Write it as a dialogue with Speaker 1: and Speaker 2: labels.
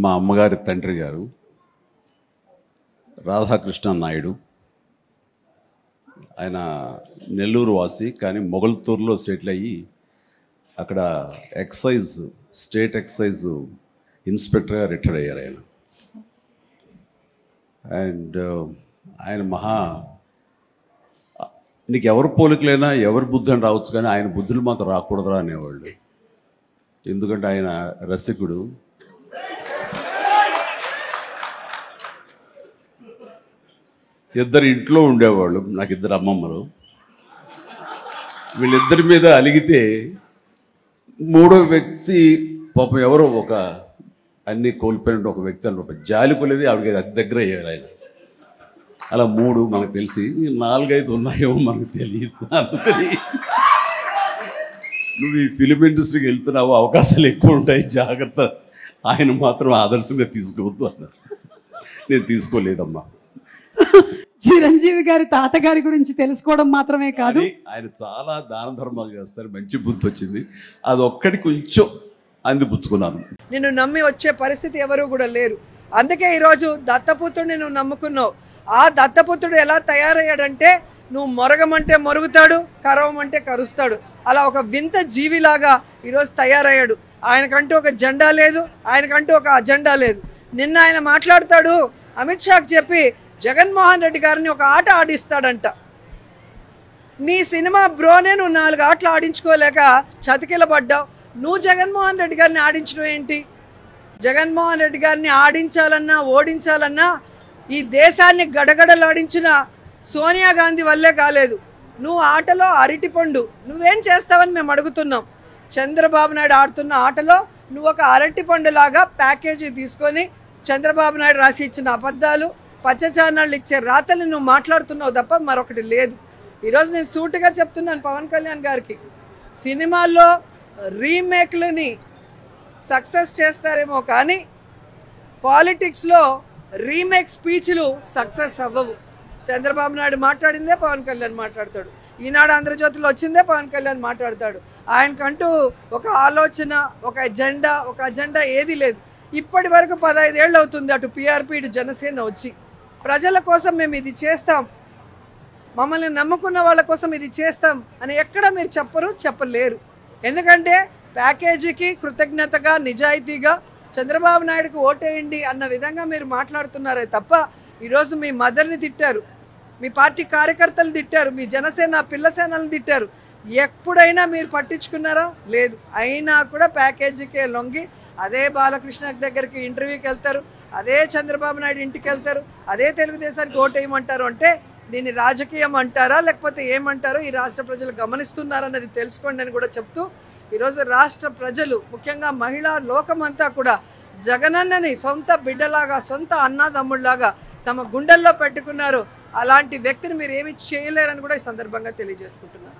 Speaker 1: మా అమ్మగారి తండ్రి గారు రాధాకృష్ణ నాయుడు. ఆయన నెల్లూరు వాసి, కానీ మొగల్తూరులో సెటిల్ అయ్యి అక్కడ స్టేట్ ఎక్సైజ్ ఇన్స్పెక్టర్గా రిటైర్ అయ్యారు ఆయన. అండ్ ఆయన నీకు ఎవరు పోలికలైనా ఎవరి బుద్ధి అని రావచ్చు, కానీ ఆయన బుద్ధులు మాత్రం రాకూడదురా అనేవాళ్ళు. ఎందుకంటే ఆయన రసికుడు. ఇద్దరు ఇంట్లో ఉండేవాళ్ళు, నాకు ఇద్దరు అమ్మమ్మలు. వీళ్ళిద్దరి మీద అలిగితే మూడో వ్యక్తి పాపం ఎవరో ఒక అన్నీ కోల్పోయిన ఒక వ్యక్తి అని జాలిపోలేదు, ఆవిడకి అతి దగ్గర అయ్యారు ఆయన. అలా మూడు మనకు తెలిసి 4-5 ఉన్నాయేమో మనకు తెలియదు. అందుకని నువ్వు ఈ ఫిలిం ఇండస్ట్రీకి వెళ్తున్నావు, అవకాశాలు ఎక్కువ ఉంటాయి, జాగ్రత్త, ఆయన మాత్రం ఆదర్శంగా తీసుకోవద్దు అన్నారు. నేను తీసుకోలేదమ్మా.
Speaker 2: చిరంజీవి గారి తాతగారి గురించి తెలుసుకోవడం మాత్రమే కాదు,
Speaker 1: ఆయన చాలా దాన ధర్మాలు చేస్తారు, మంచి బుద్ధి వచ్చింది, అది ఒక్కటి కొంచెం అందిపుచ్చుకున్నాను.
Speaker 3: నిన్ను నమ్మి వచ్చే పరిస్థితి ఎవరు కూడా లేరు. అందుకే ఈరోజు దత్తపుత్రుడిని నువ్వు నమ్ముకున్నావు. ఆ దత్తపుత్రుడు ఎలా తయారయ్యాడంటే, నువ్వు మొరగమంటే మొరుగుతాడు, కరవమంటే కరుస్తాడు. అలా ఒక వింత జీవిలాగా ఈరోజు తయారయ్యాడు. ఆయనకంటూ ఒక జెండా లేదు, ఆయనకంటూ ఒక అజెండా లేదు. నిన్న ఆయన మాట్లాడతాడు, అమిత్ షాకి చెప్పి జగన్మోహన్ రెడ్డి గారిని ఒక ఆట ఆడిస్తాడంట. నీ సినిమా బ్రోనే నువ్వు 4 ఆటలు ఆడించుకోలేక చతికిలబడ్డావు. నువ్వు జగన్మోహన్ రెడ్డి గారిని ఆడించడం ఏంటి? జగన్మోహన్ రెడ్డి గారిని ఆడించాలన్నా ఓడించాలన్నా ఈ దేశాన్ని గడగడలాడించిన సోనియా గాంధీ వల్లే కాలేదు. నువ్వు ఆటలో అరటిపండు, నువ్వేం చేస్తావని మేము అడుగుతున్నాం. చంద్రబాబు నాయుడు ఆడుతున్న ఆటలో నువ్వు ఒక అరటిపండులాగా ప్యాకేజీ తీసుకొని చంద్రబాబు నాయుడు రాసి ఇచ్చిన అబద్ధాలు, పచ్చ ఛానళ్ళు ఇచ్చే రాతలు నువ్వు మాట్లాడుతున్నావు తప్ప మరొకటి లేదు. ఈరోజు నేను సూటిగా చెప్తున్నాను పవన్ కళ్యాణ్ గారికి, సినిమాల్లో రీమేక్లని సక్సెస్ చేస్తారేమో కానీ పాలిటిక్స్లో రీమేక్ స్పీచ్లు సక్సెస్ అవ్వవు. చంద్రబాబు నాయుడు మాట్లాడిందే పవన్ కళ్యాణ్ మాట్లాడతాడు, ఈనాడు ఆంధ్రజ్యోతిలో వచ్చిందే పవన్ కళ్యాణ్ మాట్లాడతాడు. ఆయనకంటూ ఒక ఆలోచన, ఒక అజెండా ఏది లేదు. ఇప్పటి వరకు 15 ఏళ్ళు అవుతుంది అటు పీఆర్పీ ఇటు జనసేన వచ్చి. ప్రజల కోసం మేము ఇది చేస్తాం, మమ్మల్ని నమ్ముకున్న వాళ్ళ కోసం ఇది చేస్తాం అని ఎక్కడ మీరు చెప్పలేరు. ఎందుకంటే ప్యాకేజీకి కృతజ్ఞతగా, నిజాయితీగా చంద్రబాబు నాయుడుకి ఓటేయండి అన్న విధంగా మీరు మాట్లాడుతున్నారే తప్ప, ఈరోజు మీ మదర్ని తిట్టారు, మీ పార్టీ కార్యకర్తలు తిట్టారు, మీ జనసేన పిల్లసేనలు తిట్టారు. ఎప్పుడైనా మీరు పట్టించుకున్నారా? లేదు. అయినా కూడా ప్యాకేజీకే లొంగి అదే బాలకృష్ణ దగ్గరికి ఇంటర్వ్యూకి వెళ్తారు, అదే చంద్రబాబు నాయుడు ఇంటికి వెళ్తారు, అదే తెలుగుదేశానికి ఓటేయమంటారు. అంటే దీన్ని రాజకీయం అంటారా లేకపోతే ఏమంటారో ఈ రాష్ట్ర ప్రజలు గమనిస్తున్నారన్నది తెలుసుకోండి అని కూడా చెప్తూ, ఈరోజు రాష్ట్ర ప్రజలు ముఖ్యంగా మహిళా లోకమంతా కూడా జగనన్నని సొంత బిడ్డలాగా, సొంత అన్నదమ్ముళ్లాగా తమ గుండెల్లో పెట్టుకున్నారు. అలాంటి వ్యక్తిని మీరు ఏమి చేయలేరని కూడా ఈ సందర్భంగా తెలియజేసుకుంటున్నారు.